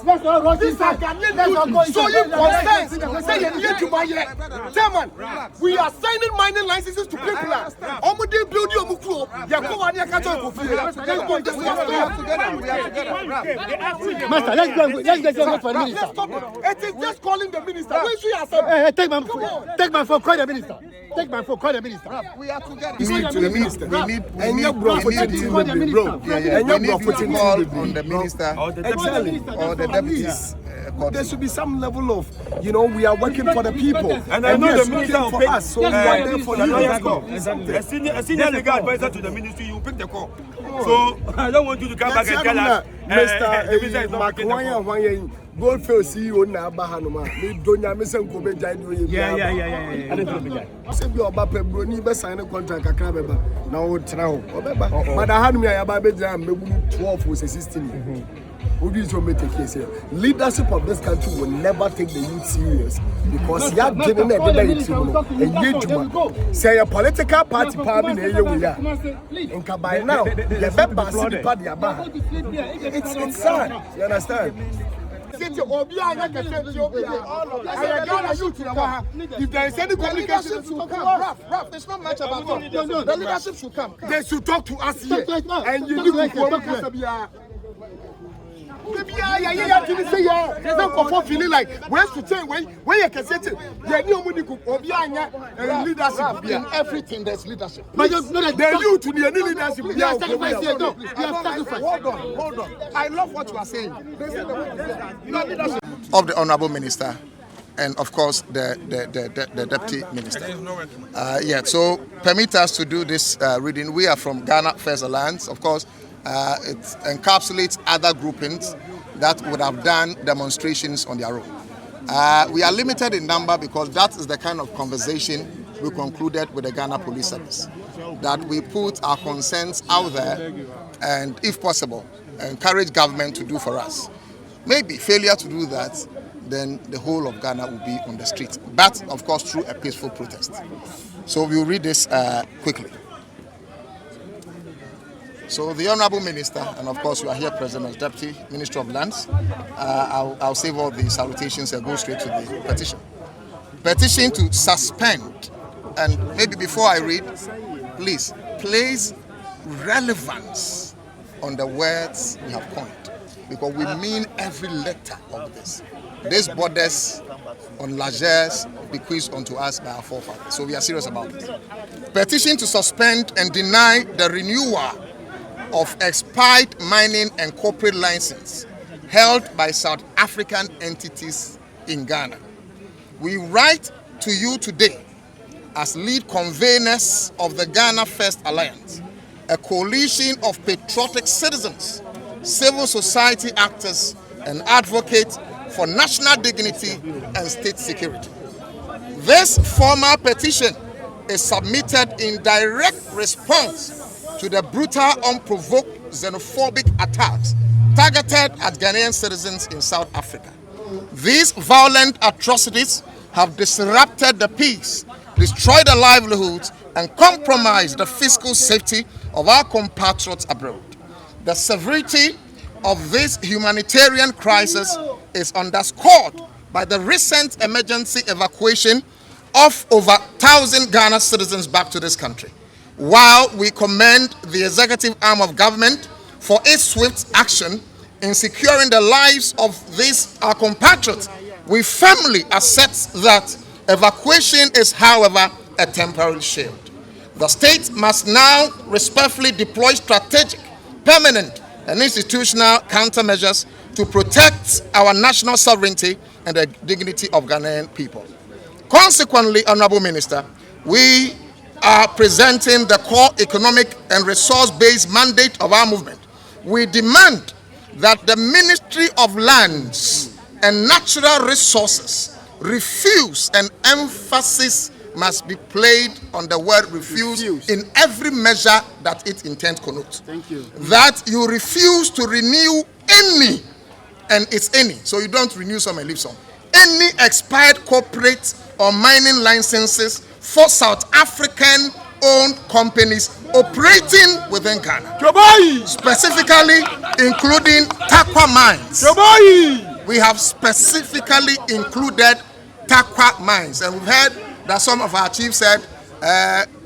These are Ghanaians. So you consent. Say you need to buy it. Chairman, we are signing mining licenses to people. Omudi build your mukro. Yakuba Nia Kato Master, let's go for the minister. It is just calling the minister. Where should you take my phone, call the minister. Take my phone, call the minister. We are together. We need to the minister. We need to call on the minister or the deputies. There should be some level of, we are working for the people. And I know the minister for us, so we are there for the a senior legal advisor to the ministry, you pick the call. So I don't want you to come back and tell us, Mr. Makwanya Goldfield CEO na Bahanoma. Me donya me sen ko be jai do ye. Yeah. Say be oba pe bro ni be sign contract kakra beba. Na wo tra ho. Obeba. But I had me ya ba be jam me 12 or 16. Leadership of this country will never take the youth serious because you are giving a say a political party and by now it's sad. You understand? If there is any communication, it's not much about it. The leadership should come. They should talk to us here. And you need to feeling like when to change when you can say leadership in everything there's leadership. But the youth to the leadership. Hold on. I love what you are saying. Of the Honorable Minister and of course the Deputy Minister. So permit us to do this reading. We are from Ghana First Alliance, of course. It encapsulates other groupings that would have done demonstrations on their own. We are limited in number because that is the kind of conversation we concluded with the Ghana Police Service. That we put our concerns out there and, if possible, encourage government to do for us. Maybe failure to do that, then the whole of Ghana will be on the street. But, of course, through a peaceful protest. So we will read this quickly. So the Honourable Minister, and of course you are here present as Deputy Minister of Lands, I'll save all the salutations and go straight to the petition. Petition to suspend, and maybe before I read, please place relevance on the words we have coined, because we mean every letter of this. These borders on largesse bequeathed unto us by our forefathers. So we are serious about this. Petition to suspend and deny the renewal of expired mining and corporate license held by South African entities in Ghana. We write to you today as lead conveners of the Ghana First Alliance, a coalition of patriotic citizens, civil society actors, and advocates for national dignity and state security. This formal petition is submitted in direct response to the brutal, unprovoked, xenophobic attacks targeted at Ghanaian citizens in South Africa. These violent atrocities have disrupted the peace, destroyed the livelihoods, and compromised the fiscal safety of our compatriots abroad. The severity of this humanitarian crisis is underscored by the recent emergency evacuation of over 1,000 Ghana citizens back to this country. While we commend the executive arm of government for its swift action in securing the lives of these our compatriots, we firmly assert that evacuation is, however, a temporary shield. The state must now respectfully deploy strategic, permanent, and institutional countermeasures to protect our national sovereignty and the dignity of Ghanaian people. Consequently, Honourable Minister, we are presenting the core economic and resource-based mandate of our movement. We demand that the Ministry of Lands and Natural Resources refuse, and emphasis must be placed on the word refuse in every measure that it intends to connote. Thank you. That you refuse to renew any, and it's any, so you don't renew some and leave some, any expired corporate or mining licenses for South African-owned companies operating within Ghana, specifically including Takwa mines, we have specifically included Takwa mines. And we've heard that some of our chiefs said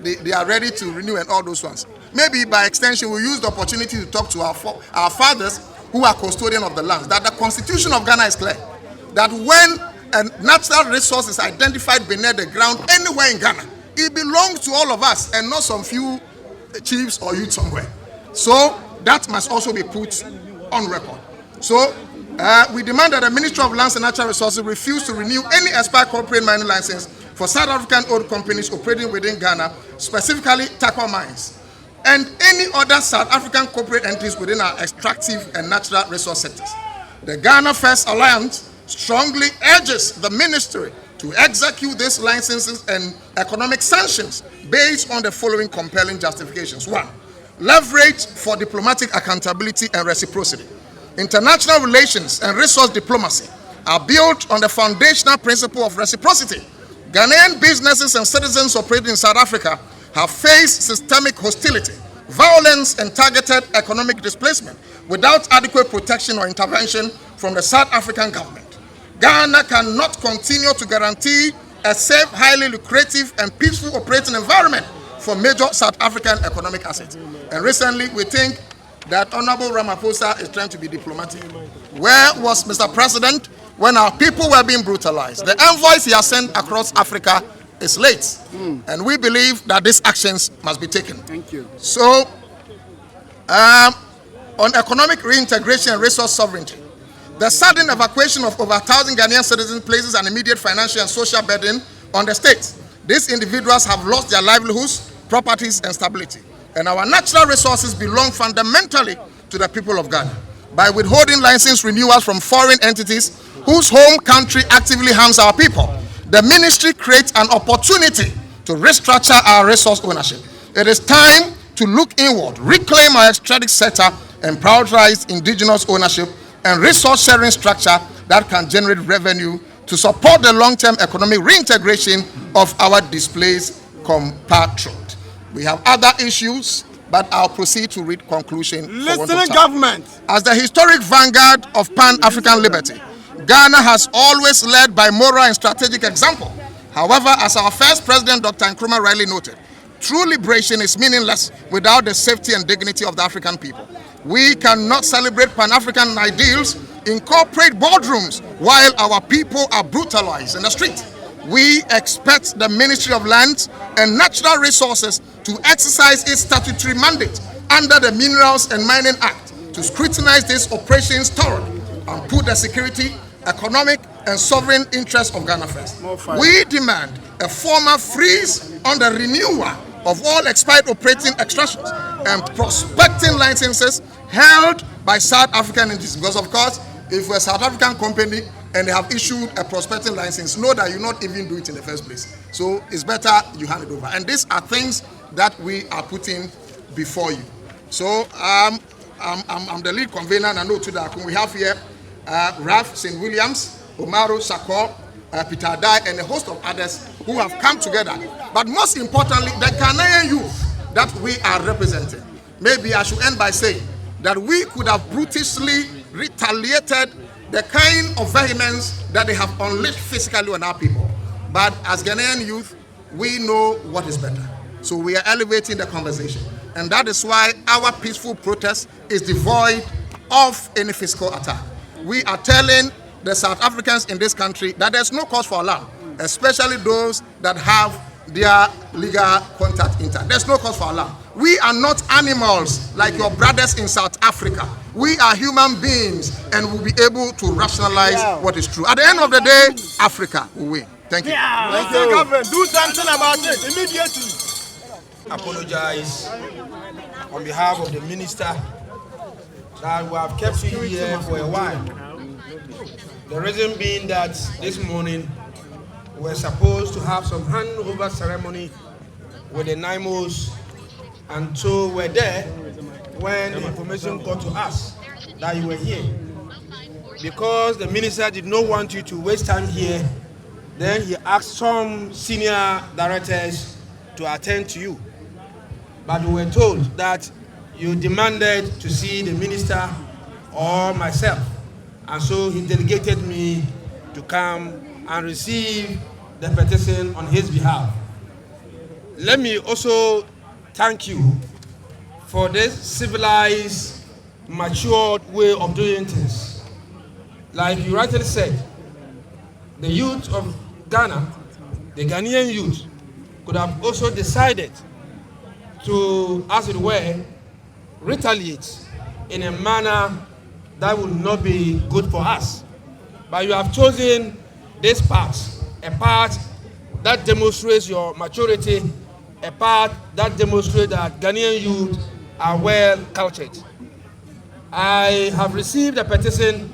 they are ready to renew and all those ones. Maybe by extension, we'll use the opportunity to talk to our fathers who are custodian of the lands, that the constitution of Ghana is clear, that when a natural resource is identified beneath the ground anywhere in Ghana, it belongs to all of us and not some few chiefs or youth somewhere. So that must also be put on record. So we demand that the Ministry of Lands and Natural Resources refuse to renew any expired corporate mining license for South African-owned companies operating within Ghana, specifically Takwa Mines, and any other South African corporate entities within our extractive and natural resource sectors. The Ghana First Alliance strongly urges the ministry to execute these licenses and economic sanctions based on the following compelling justifications. 1. Leverage for diplomatic accountability and reciprocity. International relations and resource diplomacy are built on the foundational principle of reciprocity. Ghanaian businesses and citizens operating in South Africa have faced systemic hostility, violence, and targeted economic displacement without adequate protection or intervention from the South African government. Ghana cannot continue to guarantee a safe, highly lucrative, and peaceful operating environment for major South African economic assets. And recently, we think that Honorable Ramaphosa is trying to be diplomatic. Where was Mr. President when our people were being brutalized? The envoys he has sent across Africa is late. And we believe that these actions must be taken. Thank you. So, on economic reintegration and resource sovereignty, the sudden evacuation of over 1,000 Ghanaian citizens places an immediate financial and social burden on the state. These individuals have lost their livelihoods, properties, and stability. And our natural resources belong fundamentally to the people of Ghana. By withholding license renewals from foreign entities whose home country actively harms our people, the ministry creates an opportunity to restructure our resource ownership. It is time to look inward, reclaim our extractive sector, and prioritize indigenous ownership and resource sharing structure that can generate revenue to support the long-term economic reintegration of our displaced compatriots. We have other issues, but I'll proceed to read conclusion. Listening government. As the historic vanguard of Pan-African liberty, Ghana has always led by moral and strategic example. However, as our first president, Dr. Nkrumah, rightly noted, true liberation is meaningless without the safety and dignity of the African people. We cannot celebrate Pan-African ideals in corporate boardrooms while our people are brutalized in the street. We expect the Ministry of Lands and Natural Resources to exercise its statutory mandate under the Minerals and Mining Act to scrutinize these operations thoroughly and put the security, economic, and sovereign interests of Ghana first. We demand a formal freeze on the renewal of all expired operating extractions and prospecting licenses held by South African entities. Because, of course, if we're a South African company and they have issued a prospecting license, know that you not even do it in the first place. So it's better you hand it over. And these are things that we are putting before you. So I'm the lead convener, and I know that we have here Ralph St. Williams, Omaru Sakor, Peter Adai, and a host of others who have come together. But most importantly, the Ghanaian youth that we are representing. Maybe I should end by saying that we could have brutally retaliated the kind of vehemence that they have unleashed physically on our people. But as Ghanaian youth, we know what is better. So we are elevating the conversation. And that is why our peaceful protest is devoid of any physical attack. We are telling the South Africans in this country that there's no cause for alarm, especially those that have their legal contact intact. There's no cause for alarm. We are not animals like your brothers in South Africa. We are human beings and will be able to rationalize what is true. At the end of the day, Africa will win. Thank you. Thank you. Government, do something about it immediately. Apologize on behalf of the minister that we have kept you here for a while. The reason being that this morning we're supposed to have some handover ceremony with the NIMOs, and so we're there when the information got to us that you were here. Because the minister did not want you to waste time here, then he asked some senior directors to attend to you. But we were told that you demanded to see the minister or myself. And so he delegated me to come and receive the petition on his behalf. Let me also thank you for this civilized, matured way of doing things. Like you rightly said, the youth of Ghana, the Ghanaian youth, could have also decided to, as it were, retaliate in a manner that would not be good for us. But you have chosen this path, a path that demonstrates your maturity, a path that demonstrates that Ghanaian youth are well cultured. I have received a petition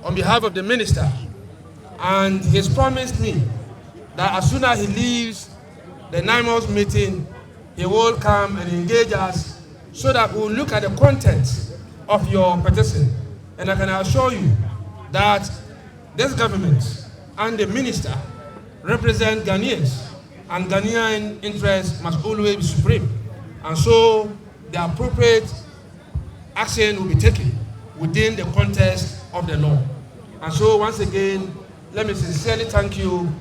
on behalf of the minister, and he's promised me that as soon as he leaves the 9-month meeting, he will come and engage us so that we'll look at the content of your petition. And I can assure you that this government and the minister represent Ghanaians, and Ghanaian interests must always be supreme. And so the appropriate action will be taken within the context of the law. And so once again, let me sincerely thank you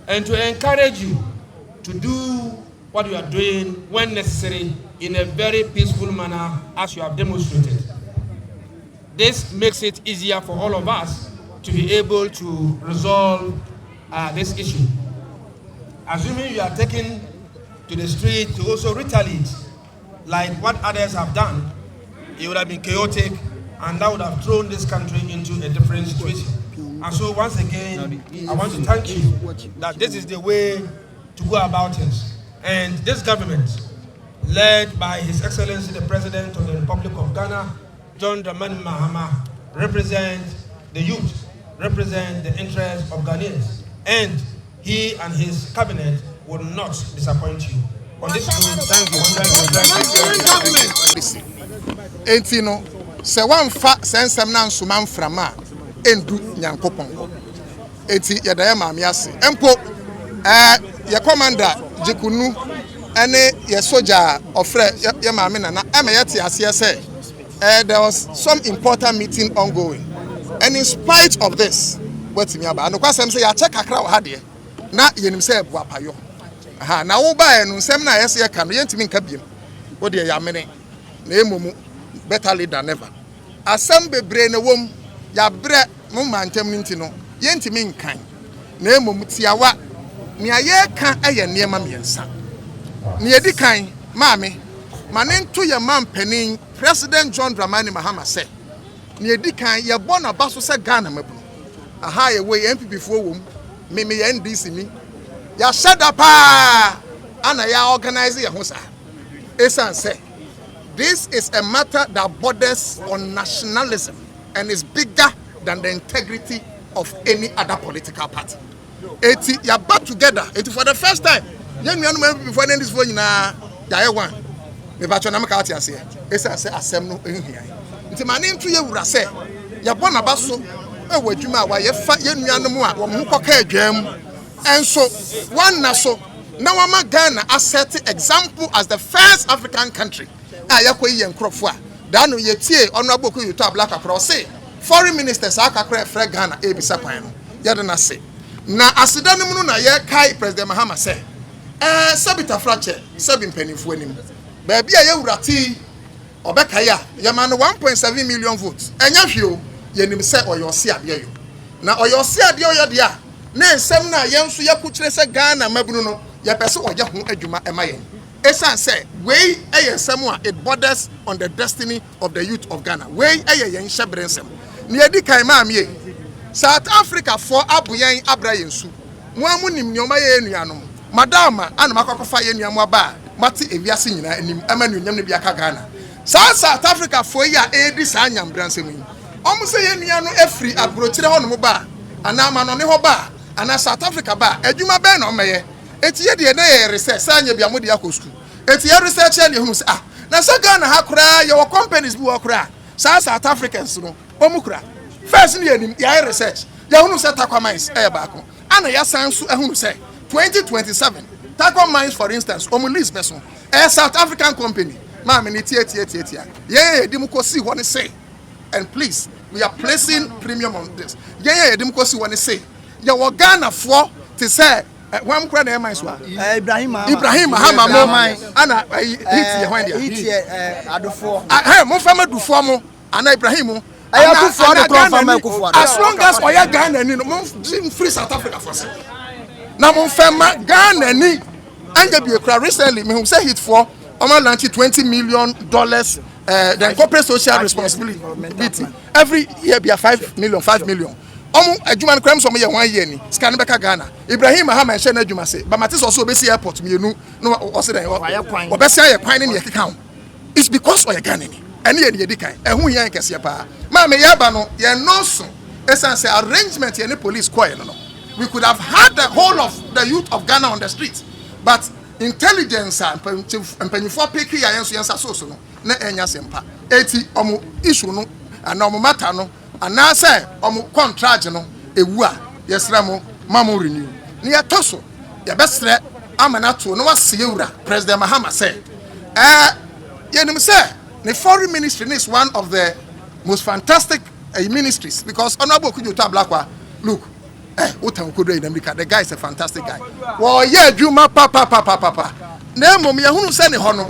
and to encourage you to do what you are doing when necessary in a very peaceful manner as you have demonstrated. This makes it easier for all of us to be able to resolve this issue. Assuming you are taken to the street to also retaliate like what others have done, it would have been chaotic and that would have thrown this country into a different situation. And so once again, I want to thank you that this is the way to go about it. And this government, led by His Excellency the President of the Republic of Ghana, John Dramani Mahama, represent the youth, represent the interests of Ghanaians. And he and his cabinet will not disappoint you. On this note, thank you. Se wan fa sensem na nsoma mframa endu nyankopon enti yeda ye maame ase empo ye commander jikunu ene ye soldier ofre ye maame nana eme ye te ase say there was some important meeting ongoing, and in spite of this wetimi aba no kwasem say ya check Accra wa de na yenim say ebu apayo aha na wo ba enu nsem na yesi ye ka no yentimi nka biem wo de ya mene na emomu better late than never. Asem bebre na wom ya bre mo mantem nti no yentimi nkan na emom tiawa ne aye ka eye niema miensa ne edi kan maame mane nto ye mampanin President John Dramani Mahama say ne edi kan ye bo na baso se Ghana mabu aha ye we MPP fo wom me ye NDC ni ya shada pa ana ya organize ye ho sa esan say this is a matter that borders on nationalism and is bigger than the integrity of any other political party. Eti ya back together. Eti for the first time. Yen nuanu before this phone na ya one. Me ba cho na maka ati ase. Esa say asem no ehia. Nti mane ntu ye wura say ya bo na baso e wadwuma wa ye fa ye nuanu mu a wo ho koka adwam. Enso one na so na wama Ghana as set example as the first African country. Yakoyi enkrofo a da no yetie honorable ko yuto black across say foreign ministers akakra frɛ Ghana ebisa kwan no yede na se na aseda no mu na ye kai President Mahama say sabita fracture sabi mpanimfo anim ba bia ye wurati obeka ya ye ma no 1.7 million votes enya hweo yenim se oyose ade yo na oyose ade yo de a na ensem na ye nso yakukire se Ghana mabunu no ye pese oye ho adwuma ema yen Esan say, way it borders on the destiny of the youth of Ghana. Way Niedi Kaimamie. South Africa for Abuyan Abrayensu. Mwamunim Nyoma Yenuanum. Madama and Makofa Yenuamaba. Mati Eviasina and Emanu Yamiaka Ghana. South Africa for ya Edis Anyam Bransemi. Almost a Yeniano Efri Abrotira on Moba. And Naman on Hoba. And South Africa ba. Eduma Ben on Maye. Etie de na research sanya bia modi akosku etie research and you say na sa Ghana ha kura your companies bi wa kura South Africans no omukura first ni anim ya research ya hunu say Takwa Mines baako ana ya sansu ehunu say 2027 Takwa Mines for instance omulis person South African company ma me ni tie ye di mu kosi ho ne say And please, we are placing premium on this. Yeah, because you want to say, you were Ghana for to say, one credit am I swa? Ibrahim Mahama, Anna, I more family do for more, and Ibrahim. As long as we are Ghana, no free South Africa for say. Now, mon femme Ghana ni, and be recently, me who say it for, $20 million. The corporate social responsibility every year be a 5 million. Adjuman crime some year 1 year ni scan beka Ghana. Ibrahim Mahama and Shena Juma say, but Matis also be airport me no also then or best say kwan in your it's because of Ghana ni. Any ye dikai. And who yan kese pa. Ma me yaba no ye no so. Essence arrangement ye police choir no. We could have had the whole of the youth of Ghana on the streets, but intelligence and penifo peki ya yenso yensa so no na enya sempa. Eti omo issue no and omo matter no and say omo contract no ewu a yesra mo mamo renew. Ni etoso ya besre amana to no wase ewura President Mahama say yenim say the foreign ministry is one of the most fantastic ministries because honorable Kujuta Blakwa look the guy is a fantastic guy. Well, yeah, Juma papa. Nemo me hunu se ne ho no.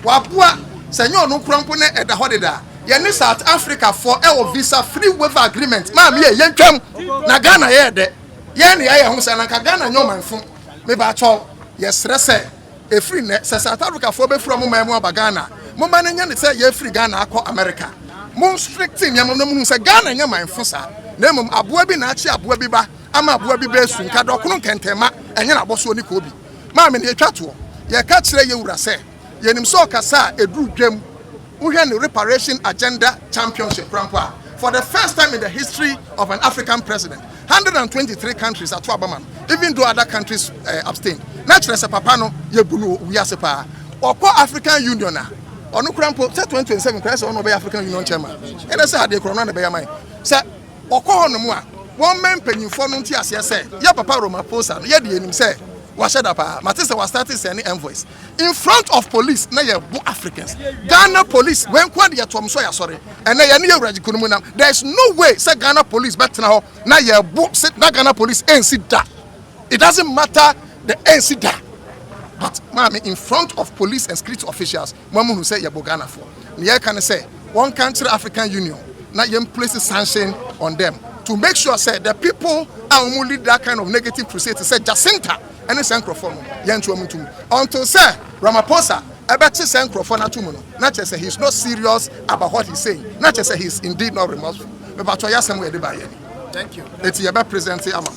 Waboa senyo no krampone e da hodeda. Ye ne South Africa for visa free waiver agreement. Ma me ye ntwam na Ghana ye de. Ye ne ye hu se na Ghana nyo manfo. Me ba cho ye sere se e free ne se South Africa for be from mo aba Ghana. Mo ma ne nya ne se ye free Ghana akọ America. Mo strict nyam no mu se Ghana nya manfo sa. Nemo aboa bi na achi aboa bi ba. Ama aboa bi besu nka dokunu kentema enye na boso oni ko bi ma me ne etwa to ye ka kire ye wura se ye nim so kasa eduru dwam uhwe ne reparation agenda championship rampa for the first time in the history of an African president 123 countries at Wabaman even though other countries abstained naturally se papa no ye bunu wi ase pa okọ African Union na onu krampo 2027 kwese onu be African Union chairman ene se ade korona na be yaman se okọ no mu a one man penny for no tia say ya papa Roma posa no ye de enim say wa sheda pa matese was starting sending envoys in front of police na ye bo Africans Ghana police when kwade ye tom so ya sorry and na ye ne yewraji kunumu nam there is no way say Ghana police betena ho na ye bo sit na Ghana police ensi da it doesn't matter the ensi da but mama in front of police and security officials mamu who say ye bo Ghana for ye can say one country African Union na ye place sanction on them to make sure say the people are only that kind of negative crusade to say Jacinta and the Xenophobic until say Ramaphosa ebeti Xenophobic na tumu no not just say he's not serious about what he's saying not just say he's indeed not remorseful but to yasem we dey buy any thank you it's your present ama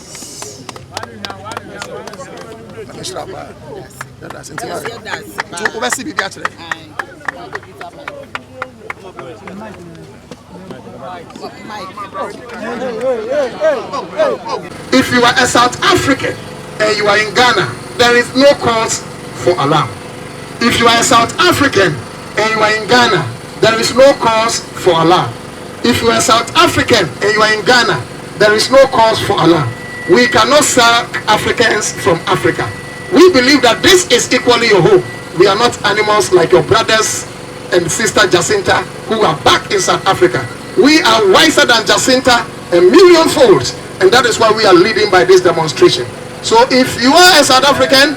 that's to oversee be actually if you are a South African and you are in Ghana, there is no cause for alarm. If you are a South African and you are in Ghana, there is no cause for alarm. If you are a South African and you are in Ghana, there is no cause for alarm. We cannot sack Africans from Africa. We believe that this is equally your home. We are not animals like your brothers and sister Jacinta who are back in South Africa. We are wiser than Jacinta a million folds, and that is why we are leading by this demonstration. So if you are a South African,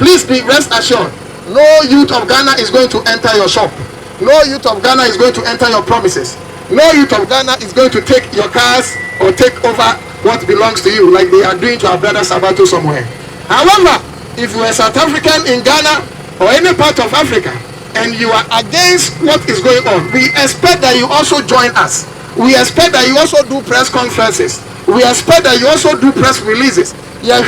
please be rest assured, no youth of Ghana is going to enter your shop. No youth of Ghana is going to enter your promises. No youth of Ghana is going to take your cars or take over what belongs to you like they are doing to our brother Sabato somewhere. However, if you are a South African in Ghana or any part of Africa, and you are against what is going on, we expect that you also join us. We expect that you also do press conferences. We expect that you also do press releases. So that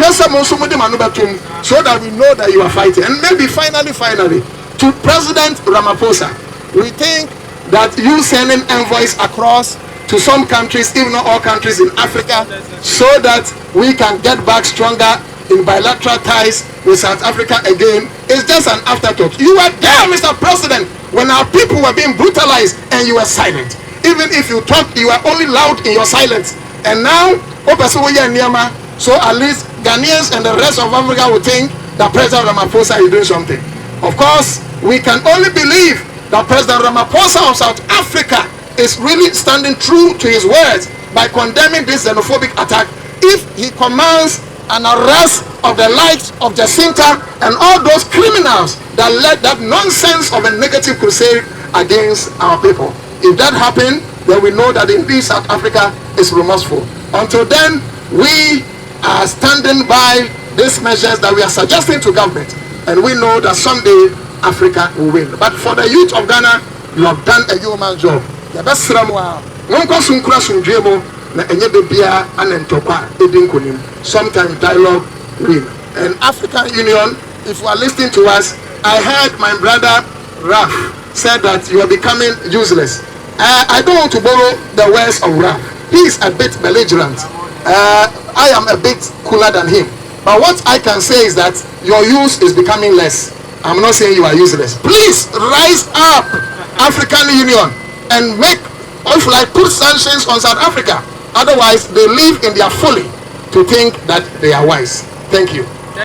we know that you are fighting. And maybe finally, to President Ramaphosa, we think that you sending envoys across to some countries, if not all countries in Africa, so that we can get back stronger in bilateral ties with South Africa again, is just an afterthought. You were there, Mr. President, when our people were being brutalized and you were silent. Even if you talk, you were only loud in your silence. And now, so at least Ghanaians and the rest of Africa will think that President Ramaphosa is doing something. Of course, we can only believe that President Ramaphosa of South Africa is really standing true to his words by condemning this xenophobic attack if he commands an arrest of the likes of Jacinta and all those criminals that led that nonsense of a negative crusade against our people. If that happened, then we know that indeed South Africa is remorseful. Until then, we are standing by these measures that we are suggesting to government, and we know that someday Africa will win. But for the youth of Ghana, you have done a human job. The best sometimes dialogue win. And African Union, if you are listening to us, I heard my brother Raf said that you are becoming useless. I don't want to borrow the words of Raf. He is a bit belligerent. I am a bit cooler than him. But what I can say is that your use is becoming less. I'm not saying you are useless. Please rise up, African Union, and put sanctions on South Africa. Otherwise, they live in their folly to think that they are wise. Thank you.